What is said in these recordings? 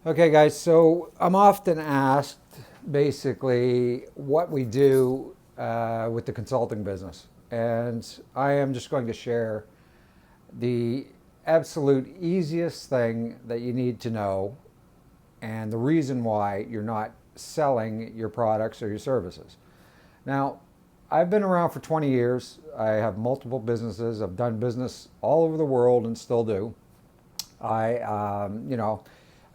Okay, guys, so I'm often asked basically what we do with the consulting business. And I am just going to share the absolute easiest thing that you need to know and the reason why you're not selling your products or your services. Now, I've been around for 20 years. I have multiple businesses. I've done business all over the world and still do. I,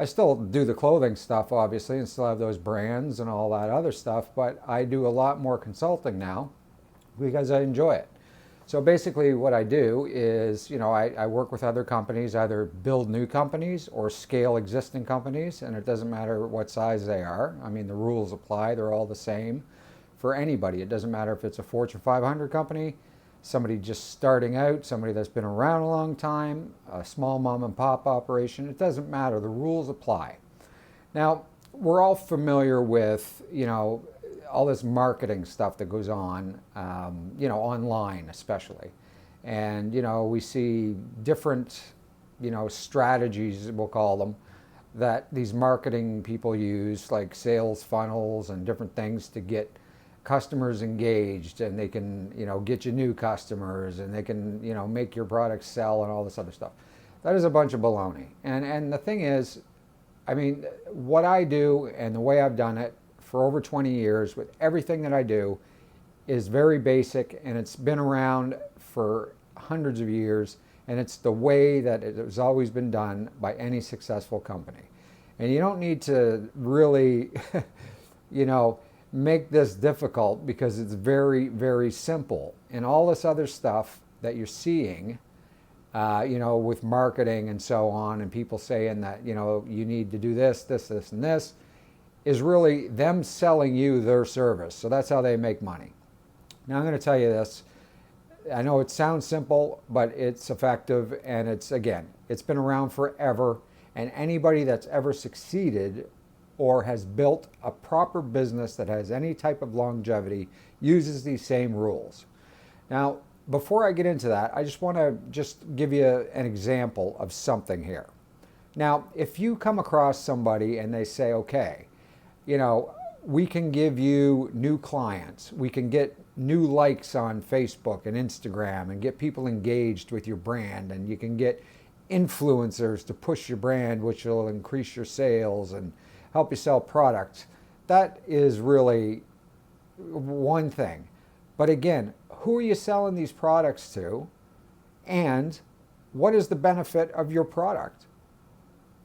I still do the clothing stuff, obviously, and still have those brands and all that other stuff, but I do a lot more consulting now because I enjoy it. So basically, what I do is, I work with other companies, either build new companies or scale existing companies, and it doesn't matter what size they are. I mean, the rules apply, they're all the same for anybody. It doesn't matter if it's a Fortune 500 company, somebody just starting out, somebody that's been around a long time, a small mom and pop operation. It doesn't matter. The rules apply. Now, we're all familiar with, all this marketing stuff that goes on, online especially. And, we see different, strategies, we'll call them, that these marketing people use, like sales funnels and different things to get customers engaged, and they can get you new customers, and they can make your products sell and all this other stuff. That is a bunch of baloney. And the thing is, I mean, what I do and the way I've done it for over 20 years with everything that I do is very basic, and it's been around for hundreds of years, and it's the way that it has always been done by any successful company. And you don't need to really make this difficult, because it's very, very simple. And all this other stuff that you're seeing, with marketing and so on, and people saying that, you need to do this, this, this, and this, is really them selling you their service. So that's how they make money. Now, I'm going to tell you this. I know it sounds simple, but it's effective. And it's been around forever. And anybody that's ever succeeded or has built a proper business that has any type of longevity uses these same rules. Now, before I get into that, I just want to give you an example of something here. Now, if you come across somebody and they say, okay, we can give you new clients, we can get new likes on Facebook and Instagram and get people engaged with your brand, and you can get influencers to push your brand, which will increase your sales and help you sell products. That is really one thing. But again, who are you selling these products to? And what is the benefit of your product?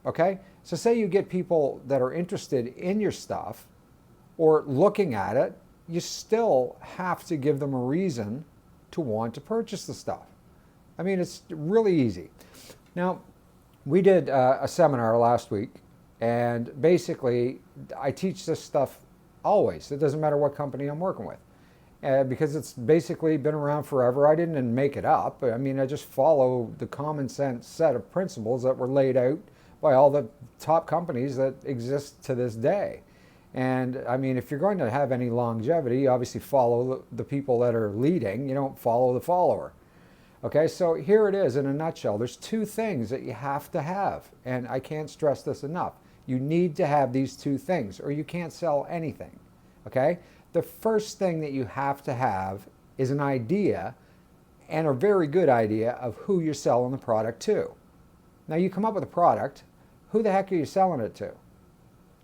Okay? So say you get people that are interested in your stuff or looking at it, you still have to give them a reason to want to purchase the stuff. I mean, it's really easy. Now, we did a seminar last week, and basically, I teach this stuff always. It doesn't matter what company I'm working with, because it's basically been around forever. I didn't make it up. I mean, I just follow the common sense set of principles that were laid out by all the top companies that exist to this day. And I mean, if you're going to have any longevity, you obviously follow the people that are leading. You don't follow the follower. Okay, so here it is in a nutshell. There's two things that you have to have, and I can't stress this enough. You need to have these two things, or you can't sell anything. Okay? The first thing that you have to have is an idea, and a very good idea, of who you're selling the product to. Now, you come up with a product, who the heck are you selling it to?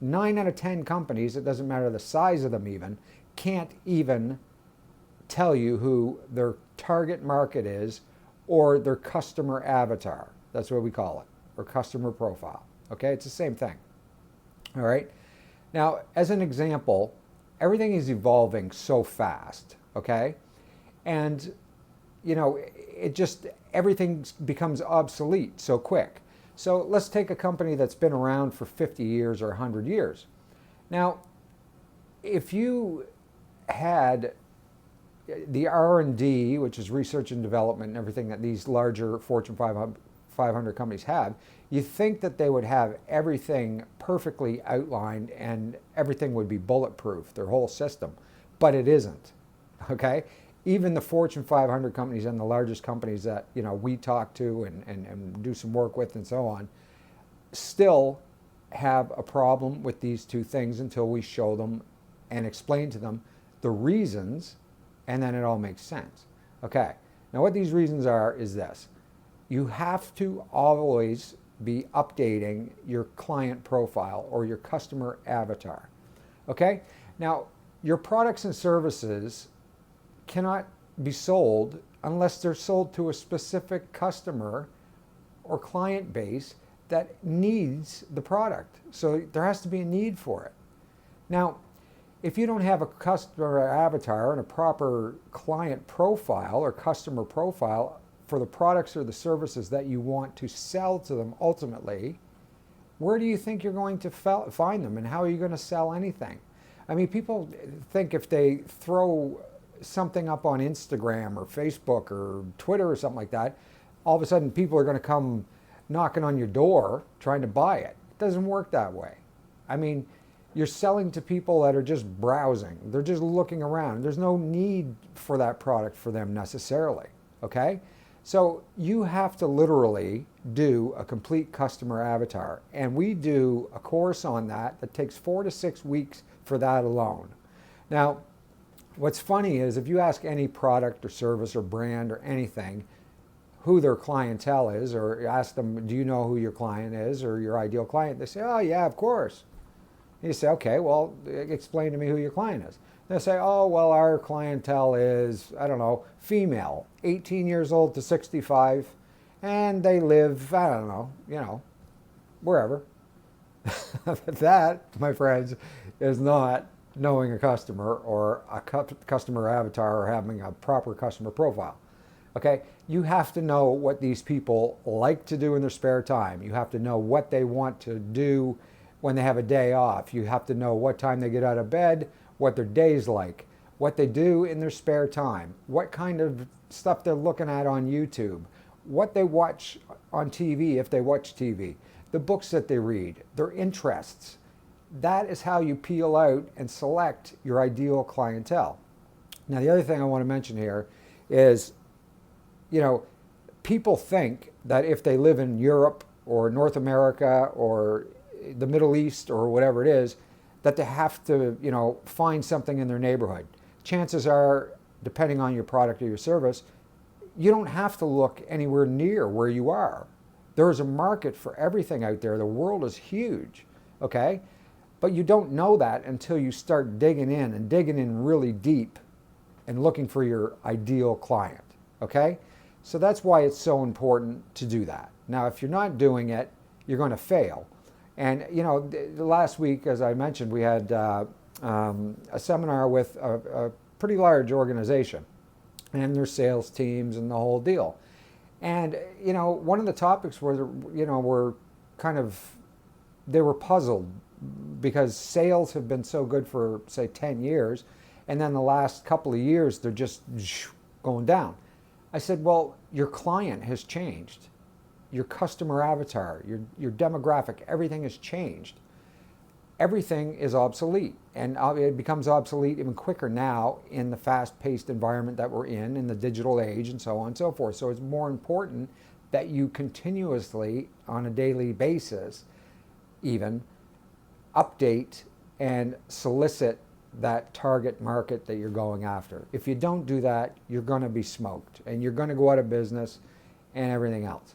9 out of 10 companies, it doesn't matter the size of them even, can't even tell you who their target market is or their customer avatar. That's what we call it, or customer profile. Okay, it's the same thing. All right. Now, as an example, everything is evolving so fast. Okay, and everything becomes obsolete so quick. So let's take a company that's been around for 50 years or 100 years. Now, if you had the R&D, which is research and development and everything that these larger Fortune 500 companies have, you think that they would have everything perfectly outlined and everything would be bulletproof, their whole system. But it isn't. Okay? Even the Fortune 500 companies and the largest companies that we talk to and do some work with and so on, still have a problem with these two things until we show them and explain to them the reasons, and then it all makes sense. Okay, now what these reasons are is this. You have to always be updating your client profile or your customer avatar. Okay, now your products and services cannot be sold unless they're sold to a specific customer or client base that needs the product. So there has to be a need for it. Now, if you don't have a customer avatar and a proper client profile or customer profile for the products or the services that you want to sell to them ultimately, where do you think you're going to find them, and how are you going to sell anything? I mean, people think if they throw something up on Instagram or Facebook or Twitter or something like that, all of a sudden people are going to come knocking on your door trying to buy it. It doesn't work that way. I mean, you're selling to people that are just browsing. They're just looking around. There's no need for that product for them necessarily, okay? So you have to literally do a complete customer avatar. And we do a course on that that takes 4 to 6 weeks for that alone. Now, what's funny is if you ask any product or service or brand or anything who their clientele is, or ask them, do you know who your client is or your ideal client? They say, oh yeah, of course. And you say, okay, well, explain to me who your client is. They'll say, oh, well, our clientele is, I don't know, female, 18 years old to 65, and they live, I don't know, wherever. That, my friends, is not knowing a customer or a customer avatar or having a proper customer profile. Okay, you have to know what these people like to do in their spare time. You have to know what they want to do when they have a day off. You have to know what time they get out of bed, what their day's like, what they do in their spare time, what kind of stuff they're looking at on YouTube, what they watch on TV if they watch TV, the books that they read, their interests. That is how you peel out and select your ideal clientele. Now, the other thing I want to mention here is, people think that if they live in Europe or North America or the Middle East or whatever it is, that they have to, find something in their neighborhood. Chances are, depending on your product or your service, you don't have to look anywhere near where you are. There's a market for everything out there. The world is huge, okay? But you don't know that until you start digging in really deep and looking for your ideal client, okay? So that's why it's so important to do that. Now, if you're not doing it, you're going to fail. And, last week, as I mentioned, we had a seminar with a pretty large organization and their sales teams and the whole deal. And, one of the topics were they were puzzled because sales have been so good for, say, 10 years. And then the last couple of years, they're just going down. I said, well, your client has changed. Your customer avatar, your demographic, everything has changed. Everything is obsolete, and it becomes obsolete even quicker now in the fast-paced environment that we're in the digital age and so on and so forth. So it's more important that you continuously, on a daily basis, even, update and solicit that target market that you're going after. If you don't do that, you're going to be smoked, and you're going to go out of business and everything else.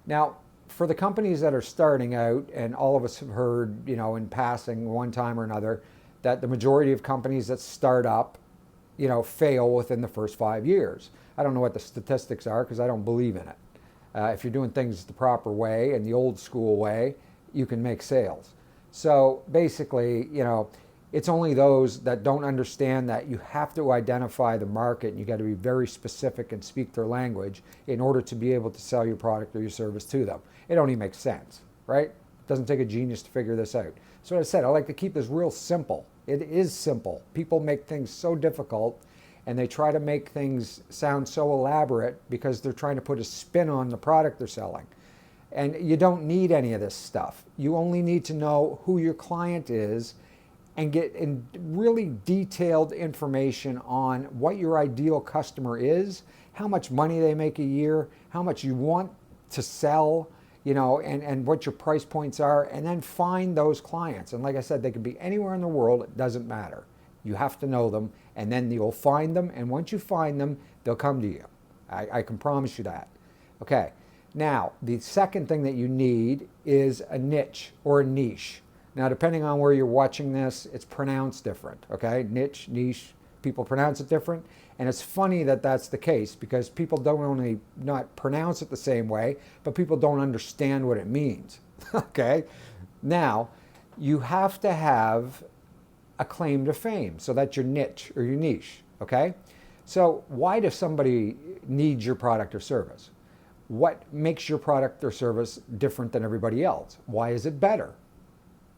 Now, for the companies that are starting out, and all of us have heard, in passing one time or another, that the majority of companies that start up, fail within the first 5 years. I don't know what the statistics are because I don't believe in it. If you're doing things the proper way and the old school way, you can make sales. So basically, it's only those that don't understand that you have to identify the market, and you got to be very specific and speak their language in order to be able to sell your product or your service to them. It only makes sense, right? It doesn't take a genius to figure this out. So as I said, I like to keep this real simple. It is simple. People make things so difficult, and they try to make things sound so elaborate because they're trying to put a spin on the product they're selling. And you don't need any of this stuff. You only need to know who your client is and get in really detailed information on what your ideal customer is, how much money they make a year, how much you want to sell, and what your price points are, and then find those clients. And like I said, they could be anywhere in the world. It doesn't matter. You have to know them, and then you'll find them. And once you find them, they'll come to you. I can promise you that. Okay. Now, the second thing that you need is a niche or a niche. Now, depending on where you're watching this, it's pronounced different. Okay. Niche, people pronounce it different. And it's funny that that's the case, because people don't only not pronounce it the same way, but people don't understand what it means. Okay? Now, you have to have a claim to fame. So that's your niche or your niche. Okay? So why does somebody need your product or service? What makes your product or service different than everybody else? Why is it better?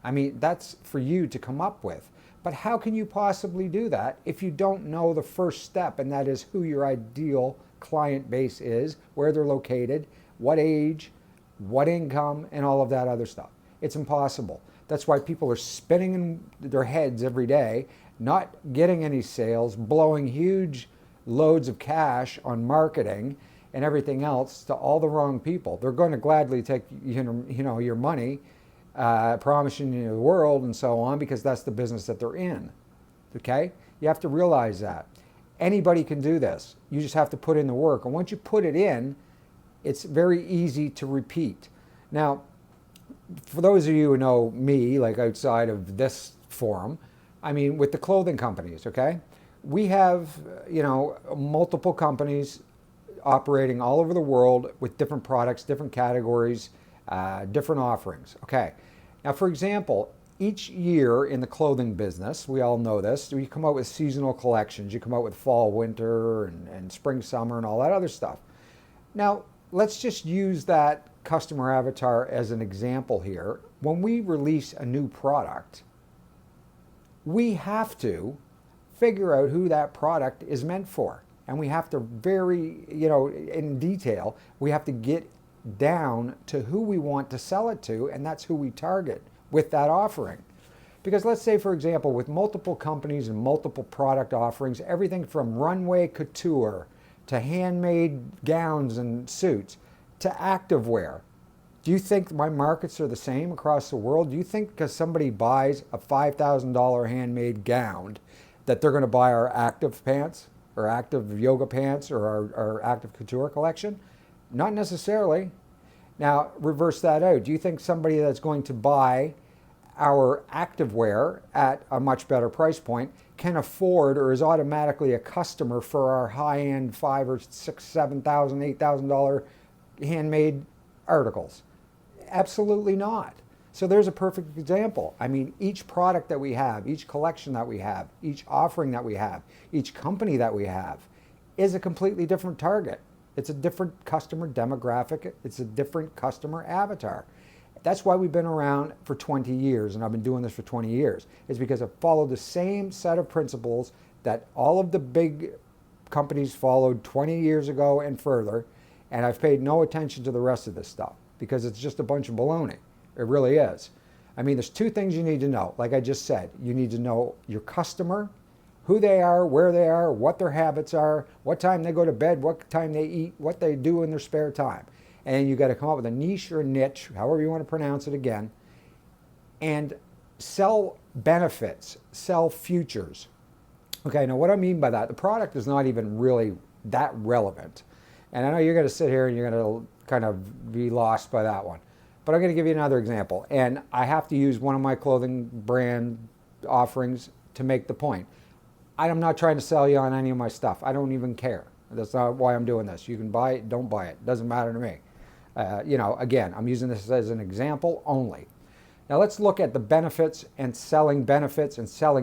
I mean, that's for you to come up with. But how can you possibly do that if you don't know the first step, and that is who your ideal client base is, where they're located, what age, what income, and all of that other stuff? It's impossible. That's why people are spinning in their heads every day, not getting any sales, blowing huge loads of cash on marketing and everything else to all the wrong people. They're going to gladly take your money, promising you the world and so on, because that's the business that they're in. Okay? You have to realize that. Anybody can do this. You just have to put in the work. And once you put it in, it's very easy to repeat. Now, for those of you who know me, like outside of this forum, I mean, with the clothing companies, okay? We have, multiple companies operating all over the world with different products, different categories, different offerings. Okay. Now, for example, each year in the clothing business, we all know this, you come out with seasonal collections. You come out with fall, winter, and spring, summer, and all that other stuff. Now, let's just use that customer avatar as an example here. When we release a new product, we have to figure out who that product is meant for. And we have to in detail, we have to get down to who we want to sell it to, and that's who we target with that offering. Because let's say, for example, with multiple companies and multiple product offerings, everything from runway couture to handmade gowns and suits to activewear. Do you think my markets are the same across the world? Do you think because somebody buys a $5,000 handmade gown that they're going to buy our active pants or active yoga pants or our active couture collection? Not necessarily. Now, reverse that out. Do you think somebody that's going to buy our activewear at a much better price point can afford or is automatically a customer for our high-end $5,000 or $6,000, $7,000, $8,000 handmade articles? Absolutely not. So there's a perfect example. I mean, each product that we have, each collection that we have, each offering that we have, each company that we have is a completely different target. It's a different customer demographic. It's a different customer avatar. That's why we've been around for 20 years, and I've been doing this for 20 years. It's because I've followed the same set of principles that all of the big companies followed 20 years ago and further, and I've paid no attention to the rest of this stuff because it's just a bunch of baloney. It really is. I mean, there's two things you need to know. Like I just said, you need to know your customer, who they are, where they are, what their habits are, what time they go to bed, what time they eat, what they do in their spare time. And you got to come up with a niche or a niche, however you want to pronounce it again, and sell benefits, sell futures. Okay, now what I mean by that, the product is not even really that relevant. And I know you're going to sit here and you're going to kind of be lost by that one. But I'm going to give you another example. And I have to use one of my clothing brand offerings to make the point. I'm not trying to sell you on any of my stuff. I don't even care. That's not why I'm doing this. You can buy it, don't buy it. Doesn't matter to me. Again, I'm using this as an example only. Now let's look at the benefits and selling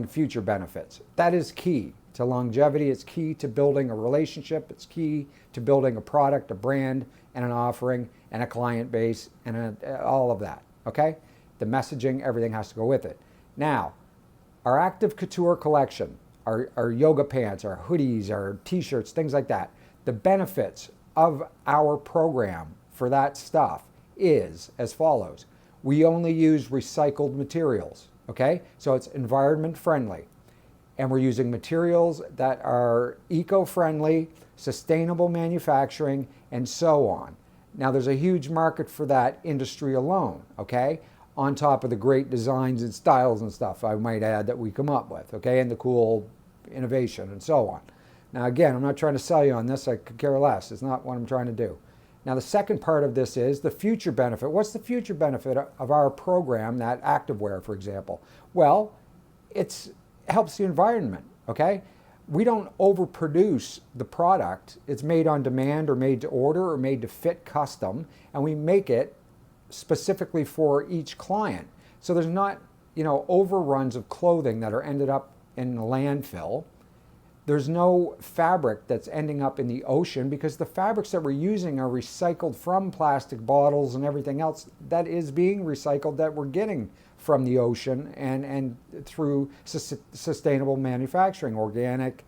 future benefits. That is key to longevity. It's key to building a relationship. It's key to building a product, a brand, and an offering, and a client base, and all of that, okay? The messaging, everything has to go with it. Now, our active couture collection, our yoga pants, our hoodies, our t-shirts, things like that, the benefits of our program for that stuff is as follows. We only use recycled materials, okay? So it's environment friendly. And we're using materials that are eco-friendly, sustainable manufacturing, and so on. Now there's a huge market for that industry alone, okay? On top of the great designs and styles and stuff, I might add, that we come up with, okay? And the cool innovation and so on. Now again, I'm not trying to sell you on this, I could care less. It's not what I'm trying to do. Now the second part of this is the future benefit. What's the future benefit of our program, that activewear, for example? Well, it helps the environment, okay? We don't overproduce the product. It's made on demand or made to order or made to fit custom, and we make it specifically for each client. So there's not, overruns of clothing that are ended up in the landfill. There's no fabric that's ending up in the ocean, because the fabrics that we're using are recycled from plastic bottles and everything else that is being recycled, that we're getting from the ocean and through sustainable manufacturing, organic,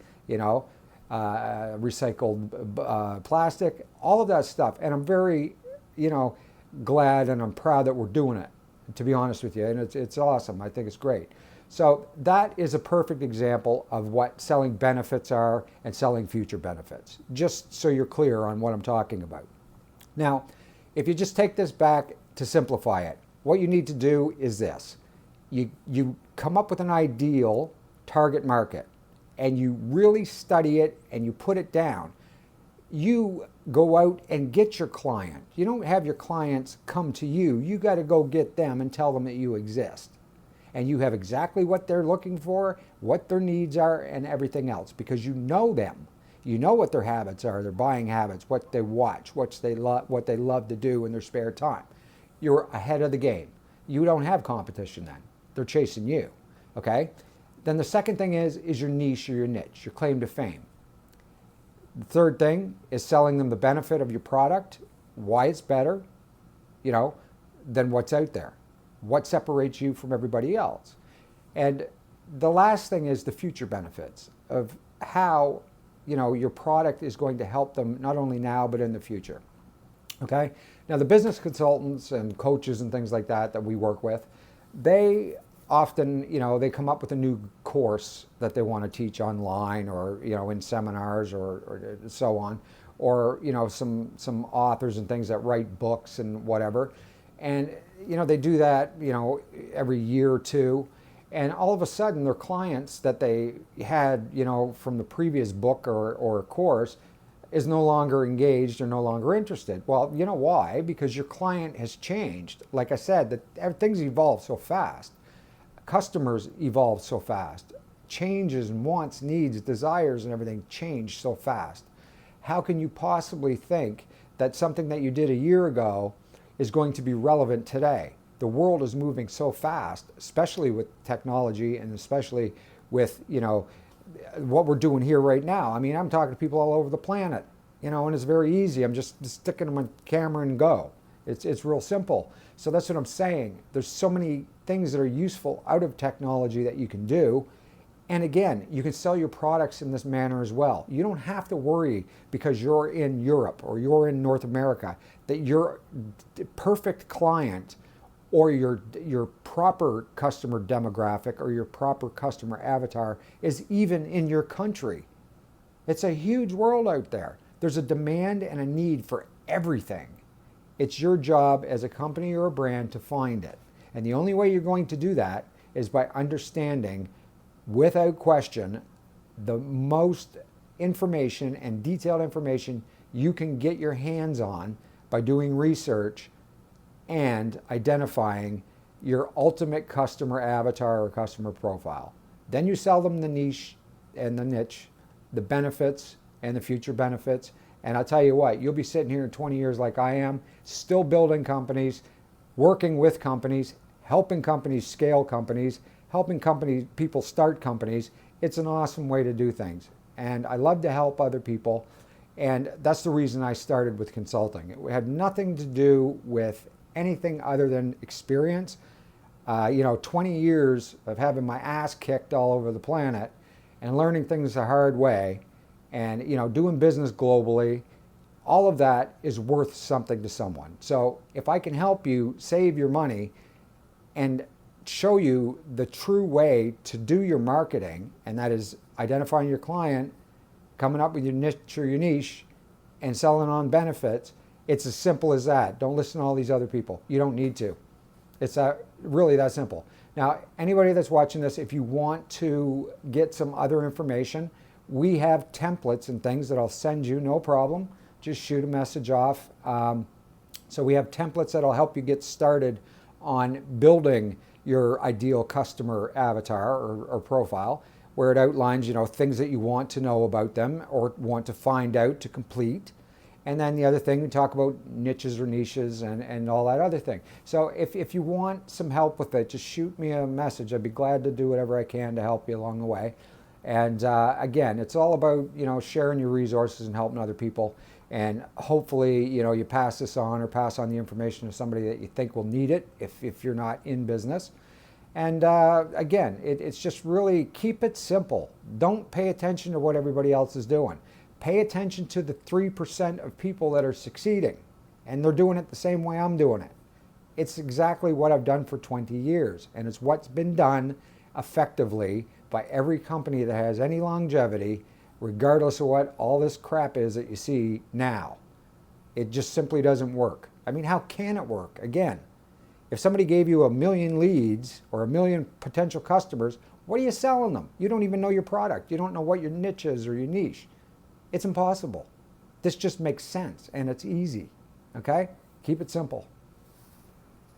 recycled plastic, all of that stuff. And I'm very, glad and I'm proud that we're doing it, to be honest with you. And it's awesome. I think it's great. So that is a perfect example of what selling benefits are and selling future benefits, just so you're clear on what I'm talking about. Now, if you just take this back to simplify it, what you need to do is this. You come up with an ideal target market, and you really study it and you put it down. You go out and get your client. You don't have your clients come to you. You got to go get them and tell them that you exist. And you have exactly what they're looking for, what their needs are, and everything else, because you know them. You know what their habits are, their buying habits, what they watch, what they love to do in their spare time. You're ahead of the game. You don't have competition then. They're chasing you, okay? Then the second thing is your niche or your niche, your claim to fame. The third thing is selling them the benefit of your product, why it's better, than what's out there. What separates you from everybody else? And the last thing is the future benefits of how, your product is going to help them not only now, but in the future. Okay? Now, the business consultants and coaches and things like that we work with, they often, they come up with a new course that they want to teach online or, in seminars or so on, or, some authors and things that write books and whatever. And, they do that, every year or two. And all of a sudden, their clients that they had, from the previous book or course is no longer engaged or no longer interested. Well, you know why? Because your client has changed. Like I said, that things evolve so fast. Customers evolve so fast. Changes and wants, needs, desires, and everything change so fast. How can you possibly think that something that you did a year ago is going to be relevant today? The world is moving so fast, especially with technology and especially with, what we're doing here right now. I mean, I'm talking to people all over the planet, and it's very easy. I'm just sticking them on camera and go. It's real simple. So that's what I'm saying. There's so many things that are useful out of technology that you can do. And again, you can sell your products in this manner as well. You don't have to worry because you're in Europe or you're in North America that your perfect client or your proper customer demographic or your proper customer avatar is even in your country. It's a huge world out there. There's a demand and a need for everything. It's your job as a company or a brand to find it. And the only way you're going to do that is by understanding, without question, the most information and detailed information you can get your hands on by doing research and identifying your ultimate customer avatar or customer profile. Then you sell them the niche and the niche, the benefits and the future benefits. And I'll tell you what, you'll be sitting here in 20 years like I am, still building companies, working with companies, helping companies scale companies, helping people start companies. It's an awesome way to do things. And I love to help other people. And that's the reason I started with consulting. It had nothing to do with anything other than experience. 20 years of having my ass kicked all over the planet and learning things the hard way and, doing business globally, all of that is worth something to someone. So if I can help you save your money and show you the true way to do your marketing, and that is identifying your client, coming up with your niche or your niche, and selling on benefits, It's as simple as that. Don't listen to all these other people. You don't need to. It's really that simple. Now, anybody that's watching this, if you want to get some other information, we have templates and things that I'll send you, no problem. Just shoot a message off. So we have templates that'll help you get started on building your ideal customer avatar or profile, where it outlines, things that you want to know about them or want to find out to complete. And then the other thing, we talk about niches or niches and all that other thing. So if you want some help with it, just shoot me a message. I'd be glad to do whatever I can to help you along the way. And again, it's all about, sharing your resources and helping other people. And hopefully, you pass this on or pass on the information to somebody that you think will need it if you're not in business. And again, it's just really keep it simple. Don't pay attention to what everybody else is doing. Pay attention to the 3% of people that are succeeding, and they're doing it the same way I'm doing it. It's exactly what I've done for 20 years, and it's what's been done effectively by every company that has any longevity, regardless of what all this crap is that you see now. It just simply doesn't work. I mean, how can it work? Again, if somebody gave you 1 million leads or 1 million potential customers, what are you selling them? You don't even know your product. You don't know what your niche is or your niche. It's impossible. This just makes sense and it's easy. Okay? Keep it simple.